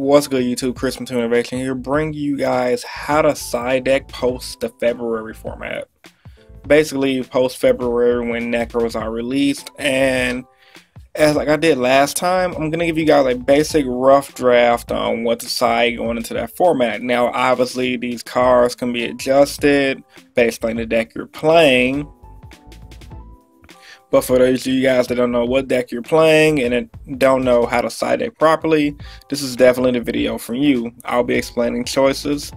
What's good, YouTube? Chris from Team Innovation here, bringing you guys how to side deck post the February format. Basically, post February when Necros are released, and as like I did last time, I'm gonna give you guys a basic rough draft on what to side going into that format. Now, obviously, these cards can be adjusted based on the deck you're playing. But for those of you guys that don't know what deck you're playing and don't know how to side deck properly, this is definitely the video for you. I'll be explaining choices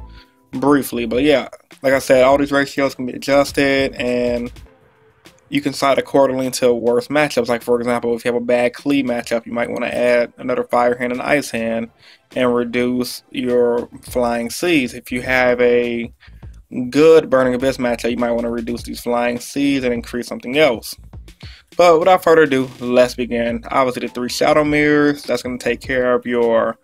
briefly, but yeah, like I said, all these ratios can be adjusted and you can side accordingly to worse matchups. Like for example, if you have a bad Klee matchup, you might want to add another Fire Hand and Ice Hand and reduce your Flying Seas. If you have a good Burning Abyss matchup, you might want to reduce these Flying Seas and increase something else. But without further ado, let's begin. Obviously, the 3 Shadow Mirrors, that's going to take care of your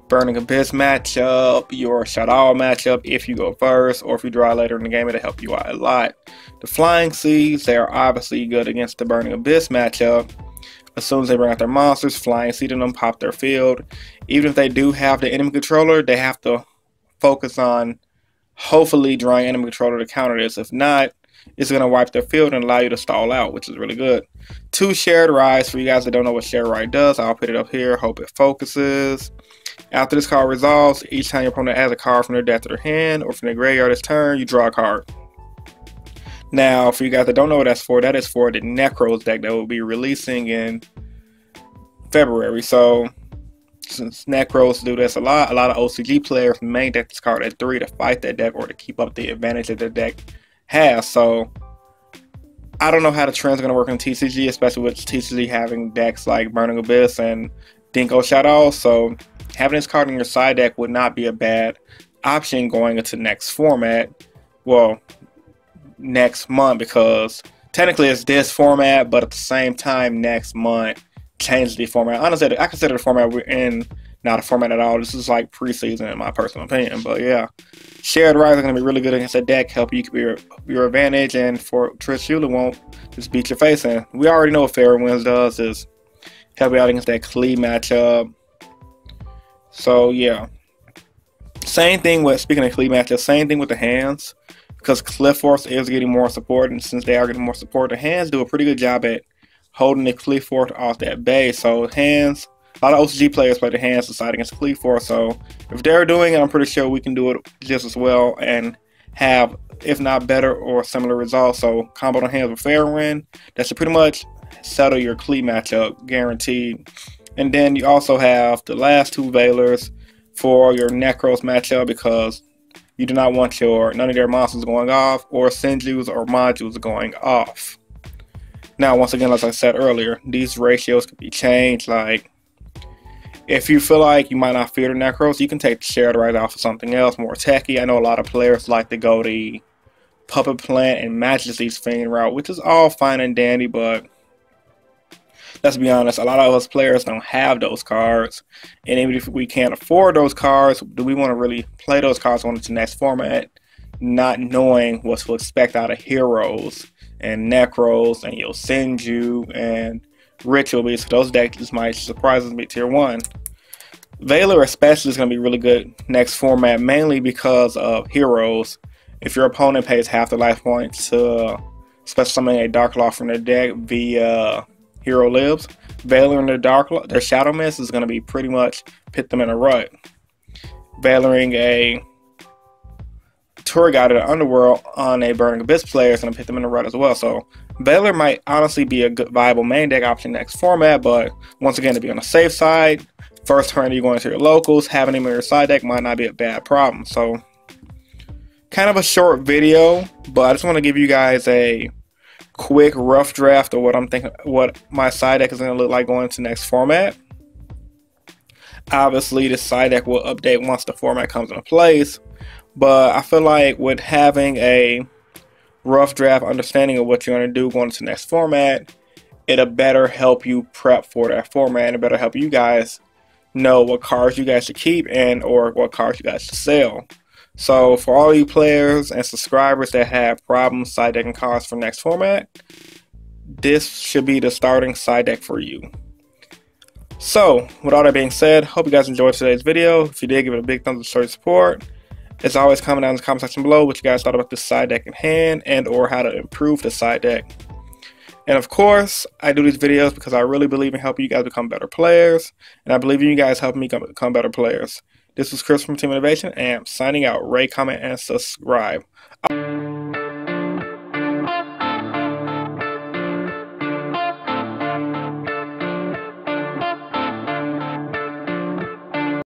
Burning Abyss matchup, your Shadow matchup if you go first, or if you draw later in the game, it'll help you out a lot. The Flying Seas, they are obviously good against the Burning Abyss matchup. As soon as they bring out their monsters, Flying Seed in them, pop their field. Even if they do have the enemy controller, they have to focus on hopefully drawing enemy controller to counter this. If not, it's going to wipe their field and allow you to stall out, which is really good. 2 Shared Rise, for you guys that don't know what Shared Rise does, I'll put it up here, hope it focuses. After this card resolves, each time your opponent adds a card from their deck to their hand or from their graveyard this turn, you draw a card. Now, for you guys that don't know what that's for, that is for the Necros deck that will be releasing in February. So, since Necros do this a lot of OCG players main deck this card at 3 to fight that deck or to keep up the advantage that the deck has. So I don't know how the trend's going to work in TCG, especially with TCG having decks like Burning Abyss and Dinko Shadow. So having this card in your side deck would not be a bad option going into next format. Well, next month, because technically it's this format, but at the same time next month change the format. Honestly, I consider the format we're in not a format at all. This is like preseason in my personal opinion. But yeah, Shared Rise are going to be really good against that deck, help you keep your advantage, and for Trish Shula won't just beat your face in. We already know what Fairy Winds does, is help you out against that Klee matchup. So yeah, same thing with, speaking of Klee matchup, same thing with the hands, because Cliff Force is getting more support, and since they are getting more support, the hands do a pretty good job at holding the Cliff Force off that base. So hands, a lot of OCG players play the hands to side against Klee Force, so if they're doing it, I'm pretty sure we can do it just as well and have, if not better or similar results. So combo the hands with Fairwind, that should pretty much settle your Klee matchup, guaranteed. And then you also have the last 2 Veilers for your Necros matchup, because you do not want none of their monsters going off or Senjus or modules going off. Now, once again, as I said earlier, these ratios can be changed. Like, if you feel like you might not fear the Necros, you can take the Shared Rise off of something else more techy. I know a lot of players like to go the Puppet Plant and Majesty's Fiend route, which is all fine and dandy, but let's be honest, a lot of us players don't have those cards. And even if we can't afford those cards, do we want to really play those cards on to the next format, not knowing what to expect out of Heroes and Necros and Yosenju and Ritual Beasts? Those decks might surprise us to tier 1. Veiler especially is going to be really good next format, mainly because of Heroes. If your opponent pays half the life points to special summon a Dark Law from their deck via Hero Lives, Veiler and their Shadow Mist is going to be pretty much put them in a rut. Veilering a Tour Guide of the Underworld on a Burning Abyss player is going to put them in a rut as well. So Veiler might honestly be a good viable main deck option next format, but once again, to be on the safe side, first turn you go into your locals, having him in your side deck might not be a bad problem. So kind of a short video, but I just want to give you guys a quick rough draft of what I'm thinking, what my side deck is going to look like going into next format. Obviously, the side deck will update once the format comes into place, but I feel like with having a rough draft understanding of what you're going to do going into the next format, it'll better help you prep for that format, and it better help you guys know what cards you guys should keep and or what cards you guys should sell. So for all you players and subscribers that have problems side decking cards for next format, this should be the starting side deck for you. So, with all that being said, hope you guys enjoyed today's video. If you did, give it a big thumbs up to show your support. As always, comment down in the comment section below what you guys thought about this side deck in hand and or how to improve the side deck. And of course, I do these videos because I really believe in helping you guys become better players, and I believe in you guys helping me become better players. This is Chris from Team Innovation, and I'm signing out. Rate, comment, and subscribe.